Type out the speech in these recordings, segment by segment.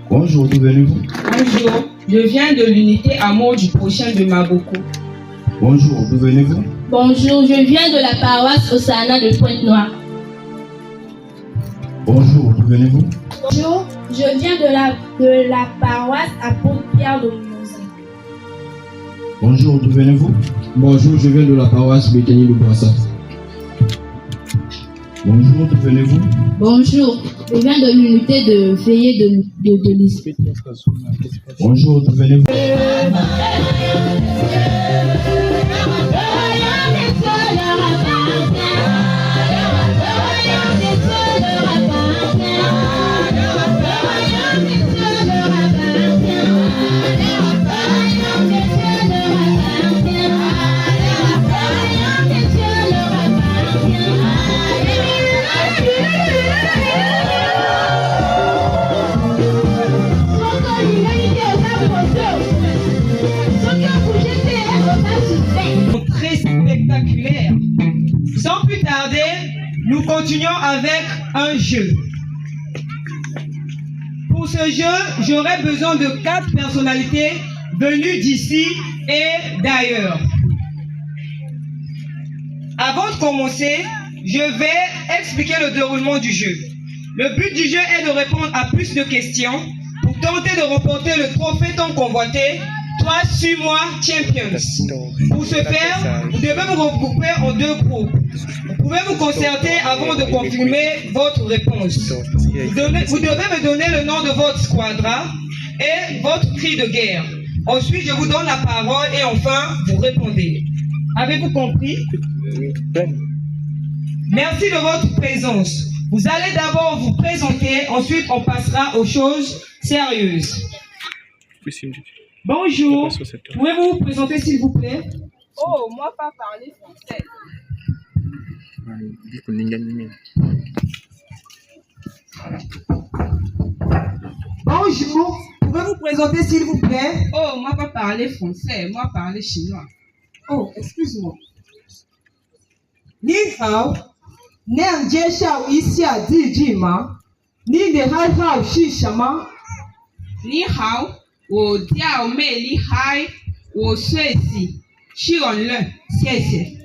Bonjour, d'où venez-vous? Bonjour, je viens de l'unité Amour du Prochain de Maboko. Bonjour, d'où venez-vous? Bonjour, je viens de la paroisse Osana de Pointe-Noire. Bonjour, d'où venez-vous? Bonjour, je viens de la paroisse apôtre Pierre de Mimousin. Bonjour, d'où venez-vous? Bonjour, je viens de la paroisse Béthanie de Boissat. Bonjour, d'où venez-vous? Bonjour, je viens de l'unité de veillée de l'Esprit. Bonjour, d'où venez-vous? Très spectaculaire. Sans plus tarder, nous continuons avec un jeu. Pour ce jeu, j'aurai besoin de 4 personnalités venues d'ici et d'ailleurs. Avant de commencer, je vais expliquer le déroulement du jeu. Le but du jeu est de répondre à plus de questions pour tenter de remporter le trophée tant convoité, 3 Suis-moi Champions. Pour ce faire, vous devez vous regrouper en 2 groupes. Vous pouvez vous concerter avant de confirmer votre réponse. Vous devez me donner le nom de votre squadra et votre cri de guerre. Ensuite, je vous donne la parole et enfin, vous répondez. Avez-vous compris? Merci de votre présence. Vous allez d'abord vous présenter, ensuite on passera aux choses sérieuses. Bonjour, pouvez-vous vous présenter s'il vous plaît? Oh, moi pas parler français. Bonjour, pouvez-vous vous présenter s'il vous plaît? Oh, moi pas parler français, moi parler chinois. Oh, excuse-moi. Ni hao, nan jie shao ixia zi ji ma, ni de hai hao shi shama. 你好，我叫魅力嗨，我睡醒，去完了，谢谢，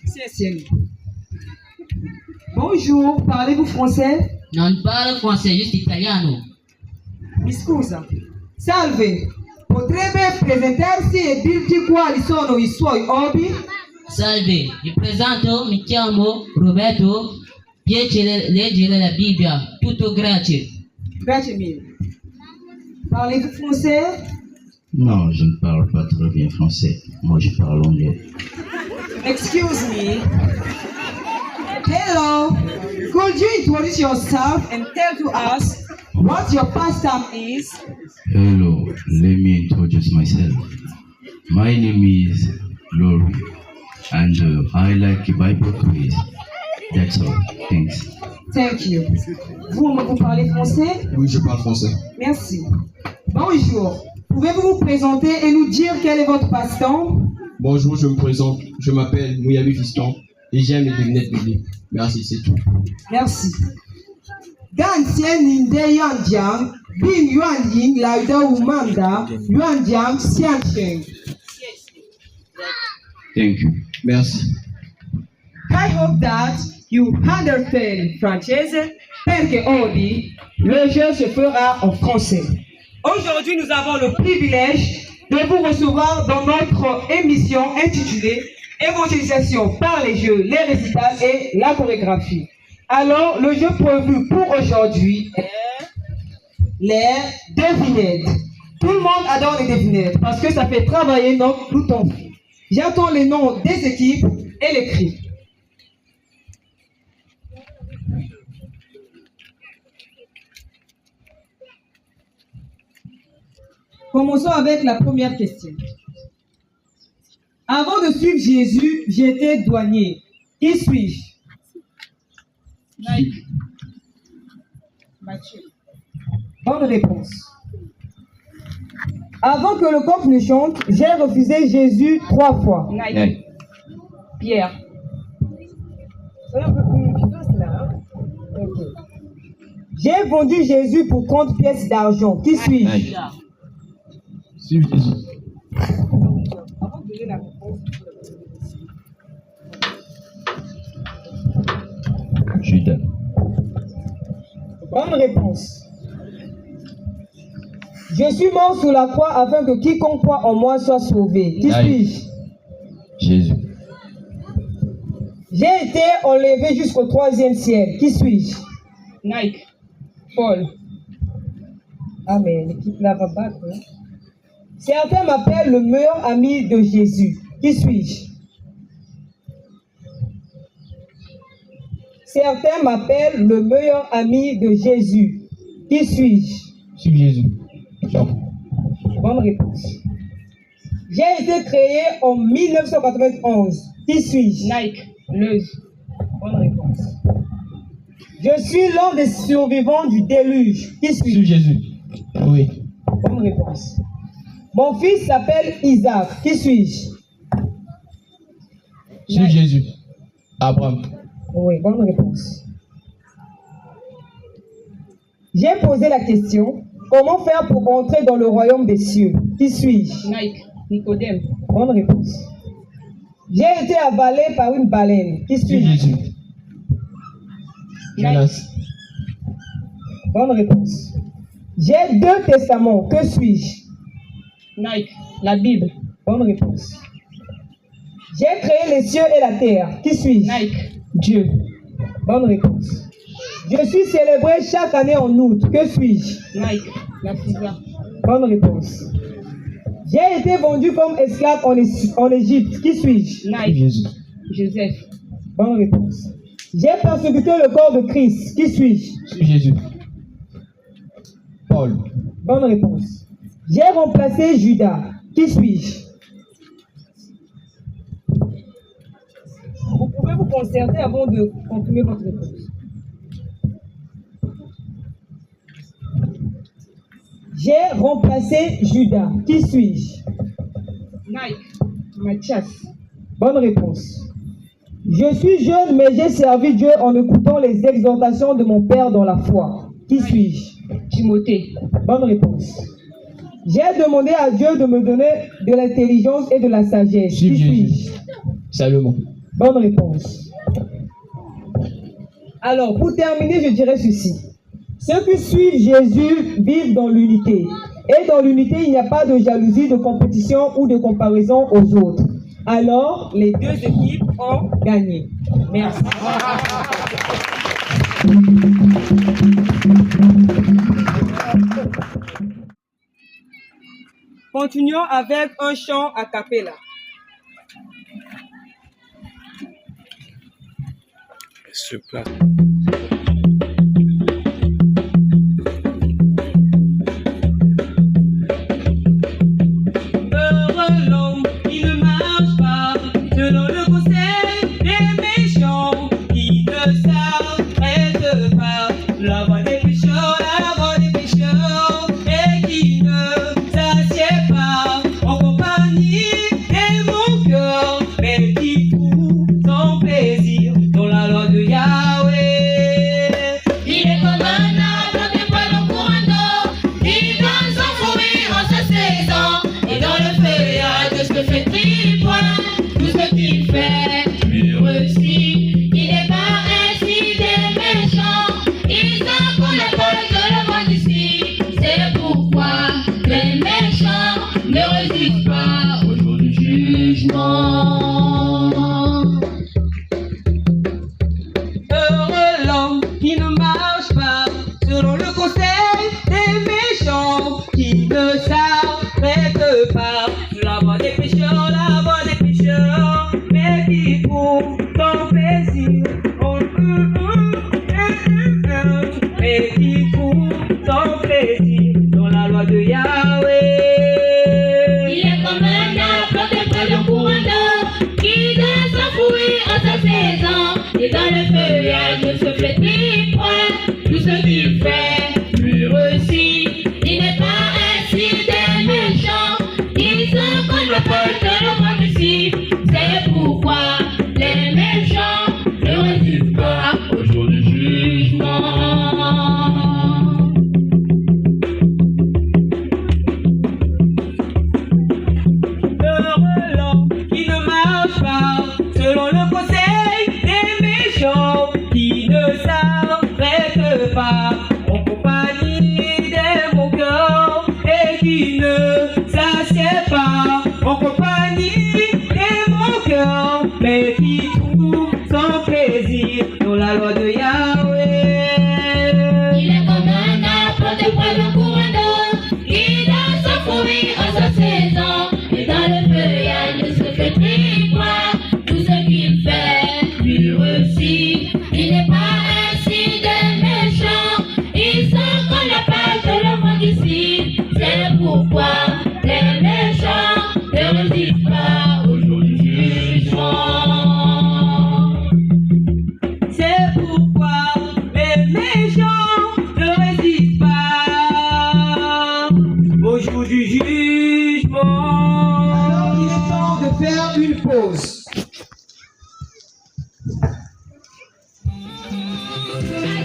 谢谢你。 Bonjour, parlez-vous français? Non parlo francese, giusto italiano. Mi scusa. Salve, potrebbe presentarsi e dirci quali sono i suoi hobby? Salve, mi presento, mi chiamo Roberto, piace leggere la Bibbia, tutto grazie. Grazie mille. Parlez-vous français? Non, je ne parle pas très bien français. Moi, je parle anglais. Excuse me. Hello. Could you introduce yourself and tell to us what your pastime is? Hello, let me introduce myself. My name is Lori, and I like Bible quiz. That's all. Thanks. Thank you. Vous parlez français? Oui, je parle français. Merci. Bonjour. Pouvez-vous vous présenter et nous dire quel est votre passe-temps? Bonjour, je me présente. Je m'appelle Mouyabi Fiston et j'aime les devinettes bibliques. Merci, c'est tout. Merci. Gantian Ninde Yanjiang, Bin Yuan Ying Lauda Umanda, Yuan Jiang Xiancheng. Thank you. Merci. I hope that you understand française, perché oggi le jeu se fera en français. Aujourd'hui, nous avons le privilège de vous recevoir dans notre émission intitulée Évangélisation par les jeux, les récitals et la chorégraphie. Alors, le jeu prévu pour aujourd'hui est les devinettes. Tout le monde adore les devinettes parce que ça fait travailler notre tout. J'attends les noms des équipes et les cris. Commençons avec la première question. Avant de suivre Jésus, j'étais douanier. Qui suis-je? Mathieu. Bonne réponse. Avant que le coq ne chante, j'ai refusé Jésus 3 fois. Naï. Pierre. Soyez un peu plus efficace là. Hein? Ok. J'ai vendu Jésus pour 30 pièces d'argent. Qui suis-je? Suivre Jésus. Avant de donner la réponse. Judas. Bonne réponse. Je suis mort sur la croix afin que quiconque croit en moi soit sauvé. Qui suis-je? Jésus. J'ai été enlevé jusqu'au 3e ciel. Qui suis-je? Nike. Paul. Ah, mais l'équipe là va battre. Hein? Certains m'appellent le meilleur ami de Jésus. Qui suis-je? Certains m'appellent le meilleur ami de Jésus. Qui suis-je? Suivre Jésus. Ciao. Bonne réponse. J'ai été créé en 1991. Qui suis-je? Nike. Leuze. Bonne réponse. Je suis l'un des survivants du déluge. Qui suis-je? Suivre Jésus. Oui. Bonne réponse. Mon fils s'appelle Isaac. Qui suis-je? Suivre Jésus. Abraham. Oui, bonne réponse. J'ai posé la question, comment faire pour entrer dans le royaume des cieux? Qui suis-je? Nike. Nicodème. Bonne réponse. J'ai été avalé par une baleine. Qui Suivre suis-je? Jésus. Jonas. Bonne réponse. J'ai 2 testaments. Que suis-je? Nike. La Bible. Bonne réponse. J'ai créé les cieux et la terre. Qui suis-je? Nike. Dieu. Bonne réponse. Je suis célébré chaque année en août. Que suis-je? Nike. La FIFA. Bonne réponse. J'ai été vendu comme esclave en Égypte. Qui suis-je? Suivre Nike. Jésus. Joseph. Bonne réponse. J'ai persécuté le corps de Christ. Qui suis-je? Suivre Jésus. Paul. Bonne réponse. J'ai remplacé Judas. Qui suis-je? Vous pouvez vous concerter avant de confirmer votre réponse. J'ai remplacé Judas. Qui suis-je? Nike. Mathias. Bonne réponse. Je suis jeune, mais j'ai servi Dieu en écoutant les exhortations de mon Père dans la foi. Qui suis-je? Timothée. Bonne réponse. J'ai demandé à Dieu de me donner de l'intelligence et de la sagesse. Suivre Qui Jésus. suis-je? Salomon. Bonne réponse. Alors, pour terminer, je dirais ceci. Ceux qui suivent Jésus vivent dans l'unité. Et dans l'unité, il n'y a pas de jalousie, de compétition ou de comparaison aux autres. Alors, les 2 équipes ont gagné. Merci. Continuons avec un chant a cappella. Super. Heureux l'homme qui ne marche pas selon le conseil des méchants, qui ne s'arrête pas la voie des pécheurs, la voie des pécheurs, et qui ne s'assied pas en compagnie des moqueurs, mais qui trouve son plaisir dans la loi de Yahweh. Il est comme un arbre qui prend le courant d'eau, qui donne son fruit en sa saison, et dans le feuillage de ce fait-il point, tout ce qu'il fait lui réussit. Il n'est pas ainsi des méchants, ils en connaissent pas de le monde ici. C'est pourquoi les méchants ne résistent pas au jour du jugement. Heureux l'homme qui ne marche pas selon le conseil des méchants, qui ne s'arrête pas sur la voie des pécheurs, la voie des pécheurs, mais qui trouve son plaisir et qui trouve son plaisir dans la loi de Yahweh. Il est comme un arbre qui près d'un courant d'eau, qui donne son fruit en sa saison, et dans le feuillage ne se fait-il point, tout ce qu'il fait lui réussit. Il n'est pas ainsi des méchants, ils sont comme le peuple de le monde ici. C'est pourquoi les méchants ne résistent pas au jour du jugement. plaisir dans la loi de Yahweh. Il est comme un arbre de près le courant d'eau, qui donne son fruit en sa saison, et dans le feuillage ne se flétrit point. Tout ce qu'il fait, lui réussit. Il n'est pas ainsi des méchants, ils sont comme la page de le monde ici. C'est pourquoi les méchants ne résistent pas au jour du jugement. C'est pourquoi les méchants ne résistent pas au jour du jugement. Alors il est temps de faire une pause.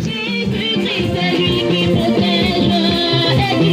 Jésus-Christ, c'est lui qui protège et qui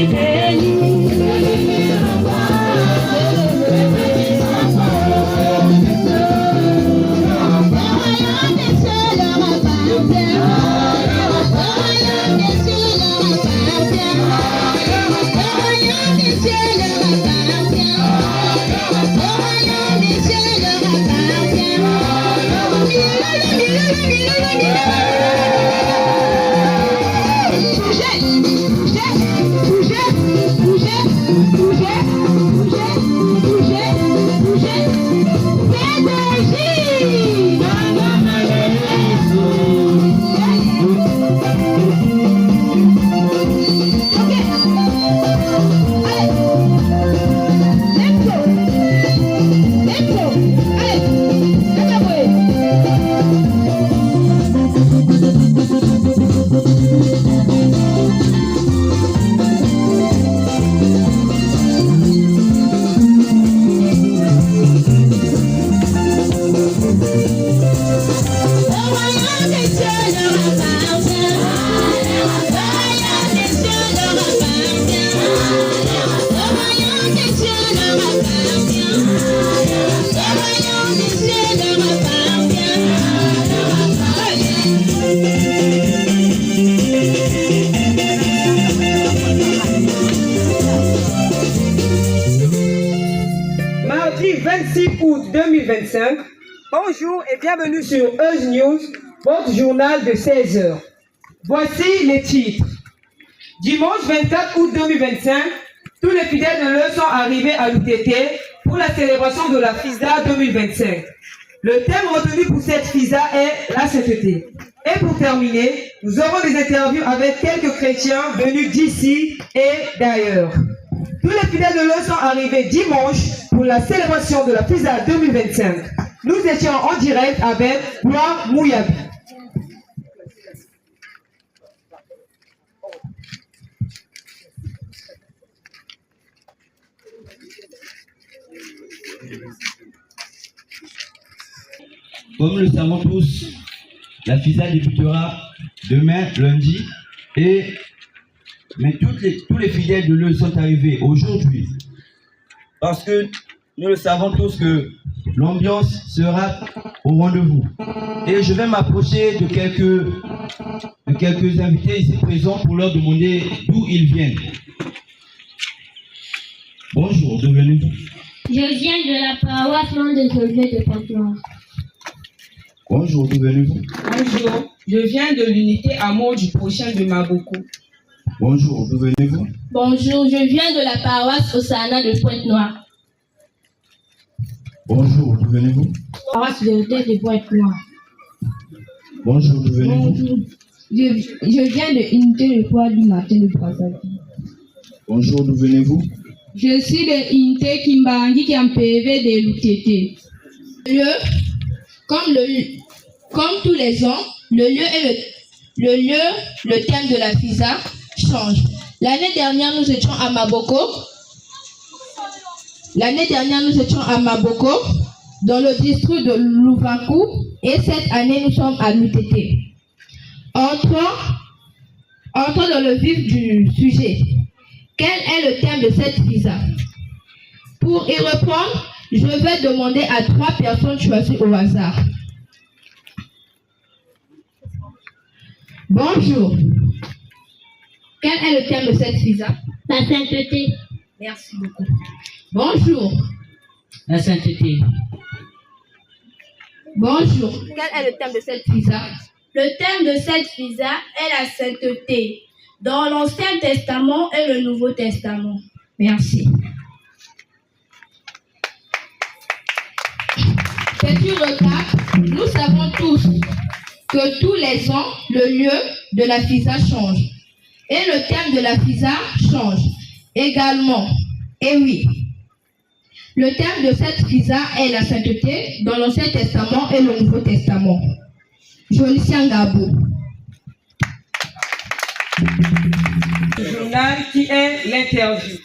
Mardi 26 août 2025, bonjour et bienvenue sur Euse News, votre journal de 16h. Voici les titres. Dimanche 24 août 2025, tous les fidèles de l'Euse sont arrivés à l'UTT pour la célébration de la FISA 2025. Le thème retenu pour cette FISA est la sainteté. Et pour terminer, nous aurons des interviews avec quelques chrétiens venus d'ici et d'ailleurs. Tous les fidèles de l'Euse sont arrivés dimanche pour la célébration de la FISA 2025. Nous étions en direct avec Gloire Mouyabi. Comme nous le savons tous, la FISA débutera demain, lundi, mais tous les fidèles de l'Euse sont arrivés aujourd'hui. Parce que nous le savons tous que l'ambiance sera au rendez-vous. Et je vais m'approcher de quelques invités ici présents pour leur demander d'où ils viennent. Bonjour, d'où venez-vous? Je viens de la paroisse non désolée de Pointe-Noire. Bonjour, d'où venez-vous? Bonjour, je viens de l'unité Amour du Prochain de Maboko. Bonjour, d'où venez-vous? Bonjour, je viens de la paroisse Osana de Pointe-Noire. Bonjour, d'où venez-vous? Paroisse Vérité de Pointe-Noire. Bonjour, d'où venez-vous? Bonjour, je viens de l'unité de Pointe du Matin de Brazzaville. Bonjour, d'où venez-vous? Je suis de l'unité Kimbangi qui est en PV de l'UTT. Comme tous les ans, le thème de la FISA change. L'année dernière, nous étions à Maboko. Dans le district de Louvakou. Et cette année, nous sommes à l'UTT. Entrons dans le vif du sujet. Quel est le thème de cette FISA? Pour y répondre, je vais demander à 3 personnes choisies au hasard. Bonjour. Quel est le thème de cette FISA? La sainteté. Merci beaucoup. Bonjour. La sainteté. Bonjour. Quel est le thème de cette visa? Le thème de cette visa est la sainteté, dans l'Ancien Testament et le Nouveau Testament. Merci. Petit recap, nous savons tous que tous les ans, le lieu de la visa change. Et le thème de la visa change également. Et oui, le thème de cette visa est la sainteté dans l'Ancien Testament et le Nouveau Testament. Jolician Gabo. Le journal qui est l'interview.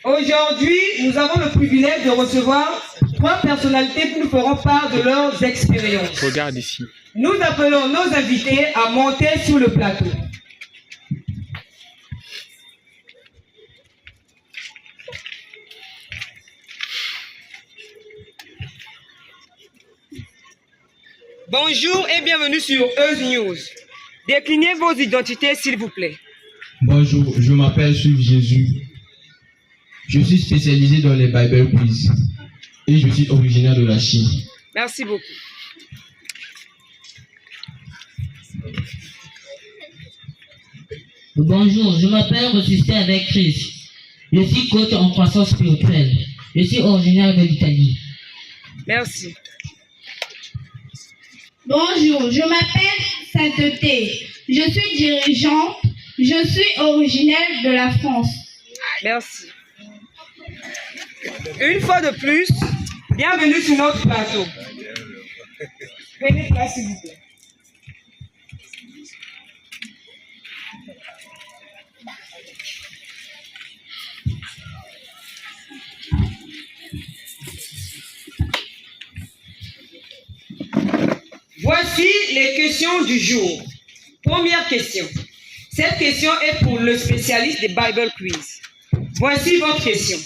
Aujourd'hui, nous avons le privilège de recevoir 3 personnalités qui nous feront part de leurs expériences. Regarde ici. Nous appelons nos invités à monter sur le plateau. Bonjour et bienvenue sur Euse News. Déclinez vos identités s'il vous plaît. Bonjour, je m'appelle Suivre Jésus. Je suis spécialisé dans les Bible Quiz et je suis originaire de la Chine. Merci beaucoup. Bonjour, je m'appelle Ressuscité avec Christ. Je suis coach en croissance spirituelle. Je suis originaire de l'Italie. Merci. Bonjour, je m'appelle Sainteté. Je suis dirigeante. Je suis originaire de la France. Merci. Une fois de plus, bienvenue sur notre plateau. Prenez place s'il vous plaît. Voici les questions du jour. Première question. Cette question est pour le spécialiste des Bible Quiz. Voici votre question.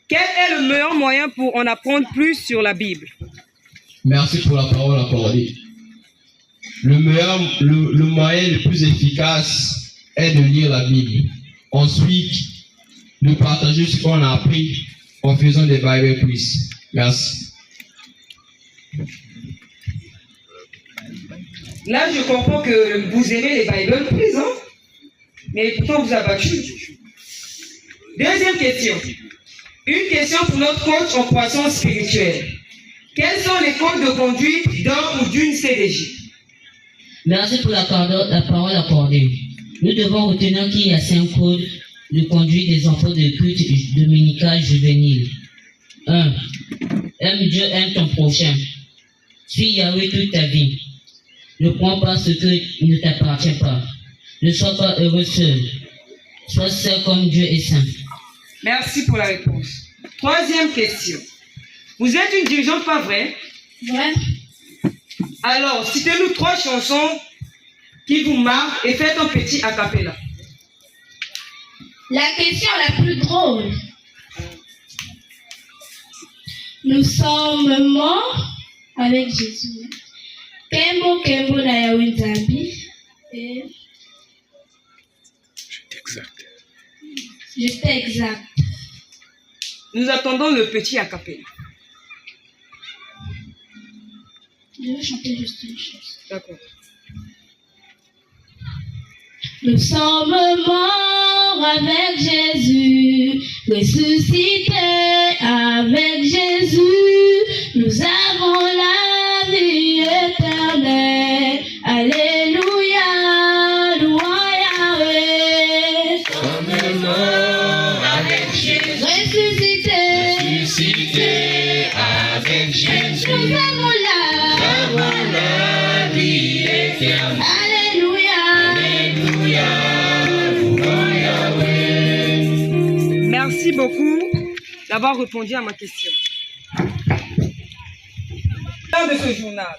Quel est le meilleur moyen pour en apprendre plus sur la Bible? Merci pour la parole accordée. Le moyen le plus efficace est de lire la Bible. Ensuite, de partager ce qu'on a appris en faisant des Bible Quiz. Merci. Là, je comprends que vous aimez les Bible Quiz, hein? Mais pourtant, vous avez battu. Deuxième question. Une question pour notre coach en croissance spirituelle. Quels sont les codes de conduite d'un ou d'une CDJ? Merci pour la parole accordée. Nous devons retenir qu'il y a 5 codes de conduite des enfants de culte dominical juvénile. 1. Aime Dieu, aime ton prochain. Suis Yahweh toute ta vie. Ne prends pas ce qui ne t'appartient pas. Ne sois pas heureux seul. Sois seul comme Dieu est saint. Merci pour la réponse. Troisième question. Vous êtes une dirigeante, pas vrai? Ouais. Alors, citez-nous 3 chansons qui vous marquent et faites un petit a cappella. La question la plus drôle. Nous sommes morts avec Jésus. Kembo Kembo na Yahweh Nzambi. J'étais exact. Nous attendons le petit a cappella. Je vais chanter juste une chose. D'accord. Nous sommes morts avec Jésus, ressuscités avec Jésus. Nous avons la vie éternelle. Alléluia, louange Yahweh. Nous sommes morts avec Jésus, Ressuscités avec Jésus. Nous avons la vie éternelle. Merci beaucoup d'avoir répondu à ma question. Fin de ce journal.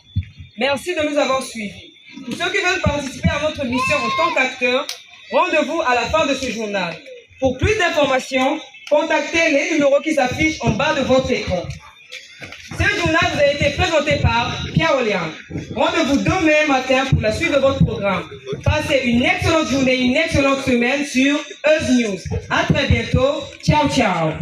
Merci de nous avoir suivis. Pour ceux qui veulent participer à notre mission en tant qu'acteurs, rendez-vous à la fin de ce journal. Pour plus d'informations, contactez les numéros qui s'affichent en bas de votre écran. Ce journal vous a été présenté par Pierre Olian. Rendez-vous demain matin pour la suite de votre programme. Passez une excellente journée, une excellente semaine sur Euse News. À très bientôt. Ciao, ciao.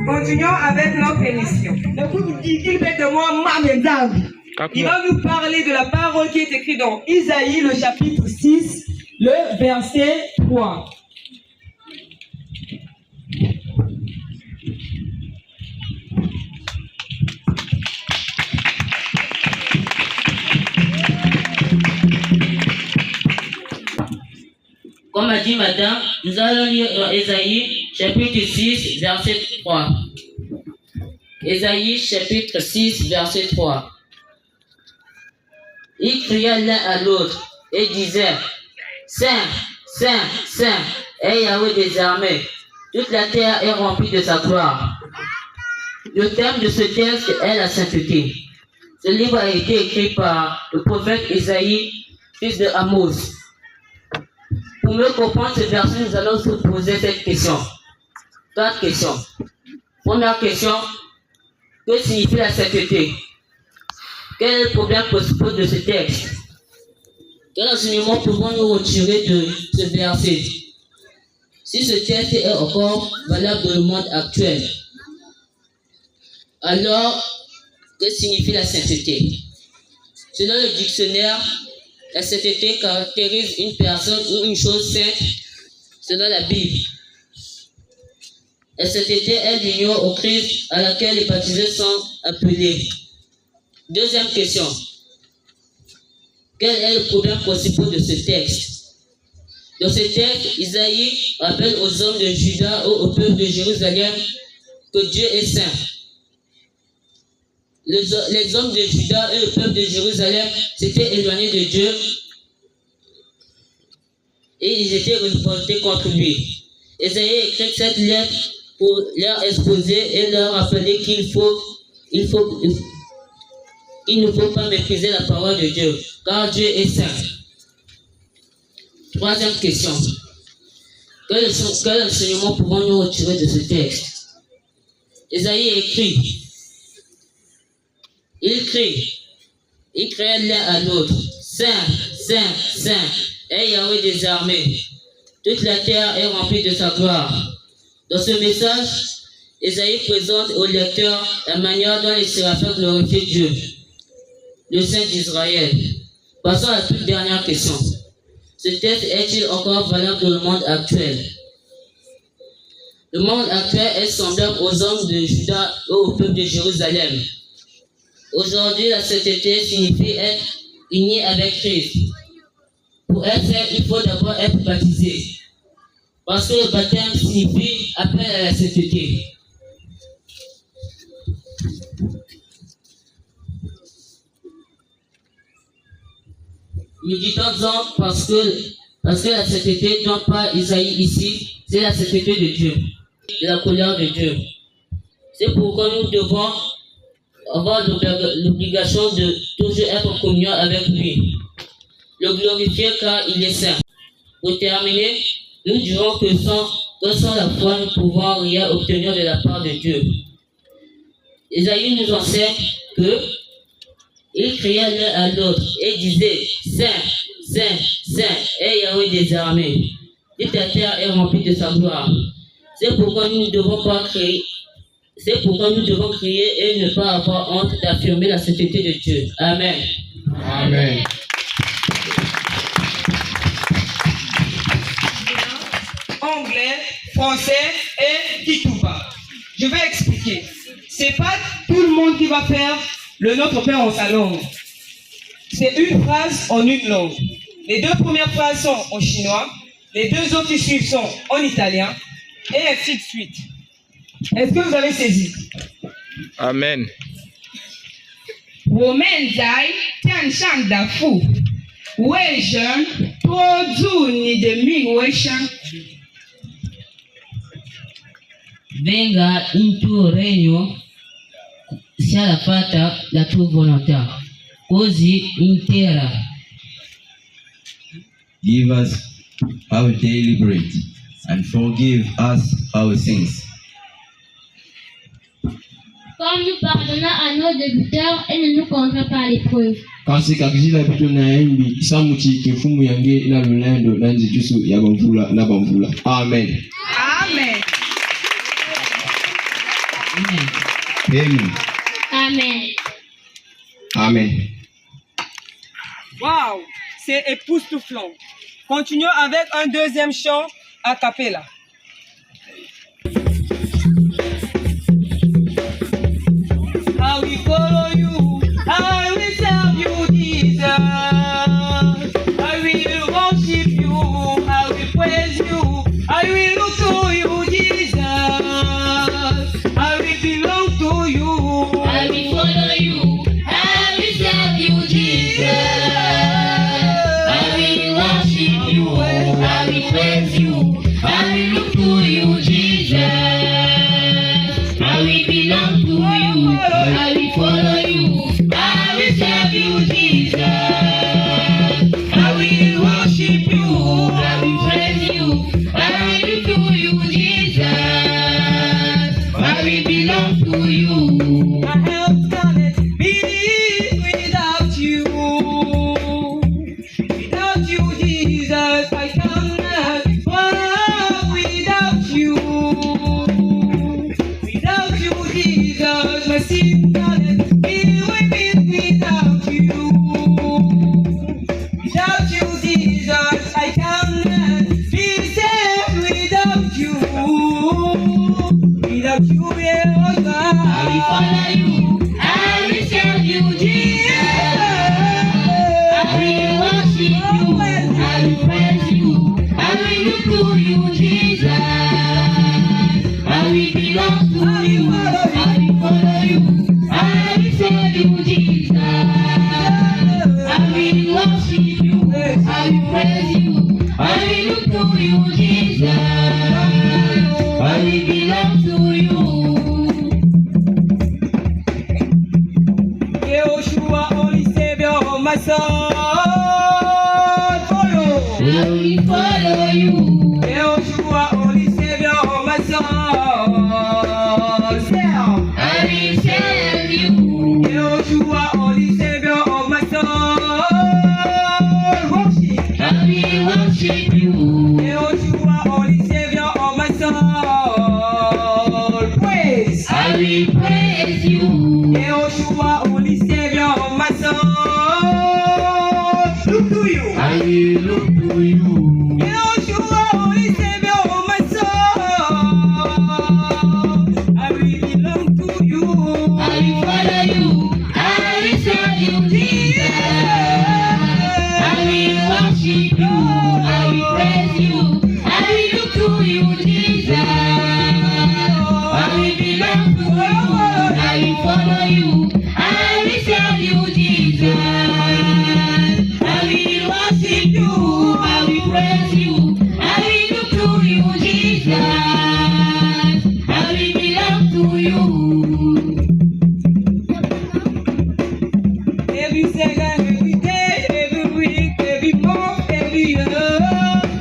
Continuons avec notre émission. Le groupe dit qu'il fait de moi Mamendab. Il va nous parler de la parole qui est écrite dans Isaïe, le chapitre 6, le verset 3. Comme a dit madame, nous allons lire dans Ésaïe, chapitre 6, verset 3. Ésaïe, chapitre 6, verset 3. Ils criaient l'un à l'autre et disaient, Saint, Saint, Saint, est Yahweh des armées. Toute la terre est remplie de sa gloire. Le thème de ce texte est la sainteté. Ce livre a été écrit par le prophète Ésaïe, fils de Amos. Pour mieux comprendre ce verset, nous allons se poser cette question. 4 questions. Première question, que signifie la sainteté? Quel est le problème principal de ce texte? Quel enseignement pouvons-nous retirer de ce verset? Si ce texte est encore valable dans le monde actuel, alors, que signifie la sainteté? Selon le dictionnaire, la sainteté caractérise une personne ou une chose sainte selon la Bible. La sainteté est l'union au Christ à laquelle les baptisés sont appelés. Deuxième question. Quel est le problème principal de ce texte? Dans ce texte, Isaïe rappelle aux hommes de Juda ou au peuple de Jérusalem que Dieu est saint. Les hommes de Juda et le peuple de Jérusalem s'étaient éloignés de Dieu et ils étaient révoltés contre lui. Isaïe écrit cette lettre pour leur exposer et leur rappeler qu'il ne faut pas mépriser la parole de Dieu, car Dieu est saint. Troisième question. Quel enseignement pouvons-nous retirer de ce texte? Isaïe écrit. Il criait l'un à l'autre, Saint, Saint, Saint, est Yahweh des armées. Toute la terre est remplie de sa gloire. Dans ce message, Isaïe présente au lecteur la manière dont les séraphins glorifient Dieu, le Saint d'Israël. Passons à la toute dernière question. Ce texte est-il encore valable dans le monde actuel? Le monde actuel est semblable aux hommes de Juda ou au peuple de Jérusalem. Aujourd'hui, la sainteté signifie être uni avec Christ. Pour être saint, il faut d'abord être baptisé. Parce que le baptême signifie appel à la sainteté. Méditons-en parce que la sainteté dont parle Isaïe ici, c'est la sainteté de Dieu, de la colère de Dieu. C'est pourquoi nous devons avoir l'obligation de toujours être en communion avec lui, le glorifier car il est saint. Pour terminer, nous dirons que sans la foi, nous pouvons rien obtenir de la part de Dieu. Isaïe nous enseigne que il criait l'un à l'autre et disait Saint, Saint, Saint est Yahweh des armées. Toute la terre est remplie de sa gloire. C'est pourquoi nous devons crier et ne pas avoir honte d'affirmer la sainteté de Dieu. Amen. Amen. Anglais, français et Kitouba. Je vais expliquer. C'est pas tout le monde qui va faire le Notre Père en sa langue. C'est une phrase en une langue. Les deux premières phrases sont en chinois, les deux autres qui suivent sont en italien, et ainsi de suite. Est-ce que vous avez saisi? Amen. Womenzai tianshan dafu. Wejen tozu ni de mi weshan. Venga in tuo regno sia la fatta la tua volontà, così in terra. Give us our daily bread, and forgive us our sins. comme nous pardonnons à nos débuteurs et ne nous conduis pas à l'épreuve. Kasi kakijila bitu na embi samuchi kifumu yange na lulendo na nzitusu ya bamvula na bamvula. Amen. Amen. Amen. Amen. Amen. Waouh, c'est époustouflant. Continuons avec un deuxième chant a cappella. I will follow you, I will serve you, Jesus. I will worship you, I will praise you, I will look to you, Jesus. I will belong to you. I will follow you, I will serve you, Jesus. I will worship you, I will praise you, I will look to you, Jesus. I will belong to you, I will follow you, I will serve you, Jesus. I will worship you, I will praise you, I will look to you, Jesus. I will belong to you. My help cannot be without you. Without you, Jesus, I cannot walk without you. Without you, Jesus, my sin cannot be without you. Without you, Jesus, I cannot be saved without you. Without you, oh God. I will follow you, I will serve you, Jesus. I will worship you, I will praise you, I will look to you, Jesus. I will belong to you, I will follow you, I will serve you, Jesus. I will worship you, I will praise you, I will look to you, Jesus. I will belong to you. Yehoshua, only Savior of my soul. Follow. I will follow you. Yehoshua, only Savior of my soul. Serve. I will serve you. Yehoshua, only Savior of my soul. Worship. I will worship you. Yehoshua, only Savior of my soul. Praise. I will praise you. Yehoshua, only Savior of my soul. Look to you. I will look to you. Yehoshua, only Savior of my soul. I will belong to you. I will follow you. I will serve you, Jesus. I will worship you. I will praise you. I will look to you, Jesus. I will belong to you. I will follow you. I will serve you, Jesus. I will worship you. I will praise you. I will look to you, Jesus. I will belong to you. Every second, every day, every week, every month, every year.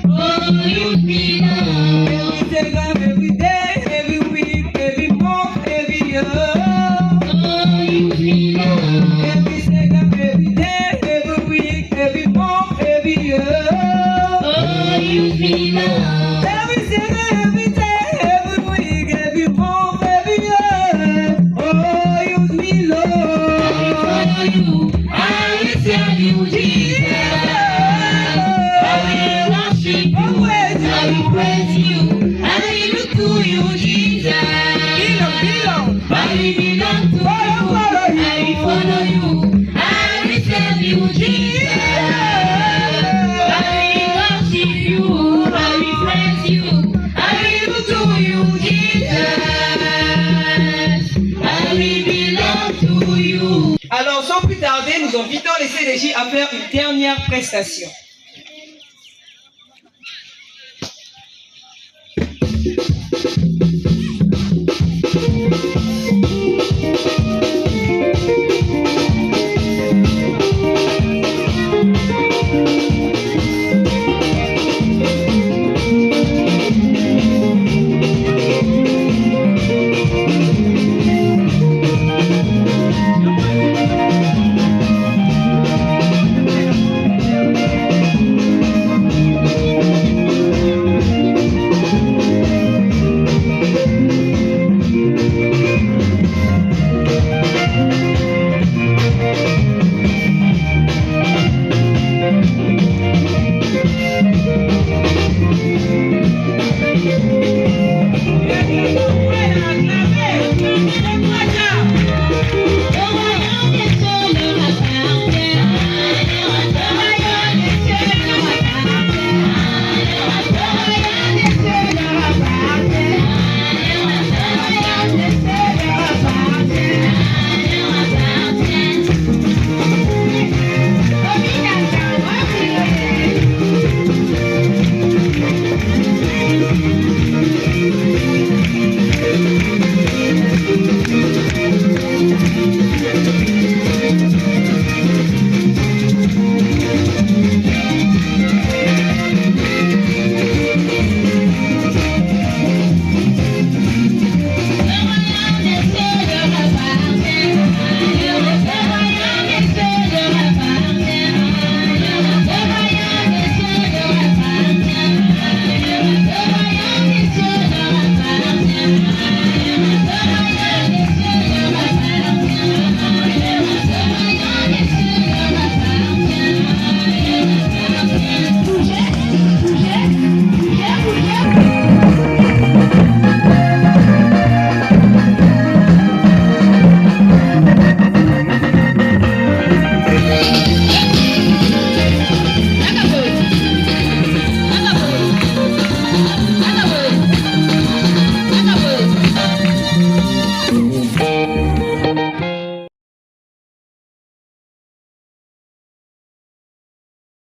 Oh, use me now. Every second, every day, every week, every month, every year. Oh, use me now. Every second, every day, every week, every month, every year. Oh, use me now. Every second, every day, every week, every month, every year. Oh, use me, Lord. I will follow you. I will serve you, Jesus. I will worship you. I will praise you. I will look to you, Jesus. I will belong to you. I will follow you. I will serve you, Jesus. I will worship you. I will praise you. I will look to you, Jesus. I will belong to you. Alors, sans plus tarder, nous invitons les CDJ à faire une dernière prestation.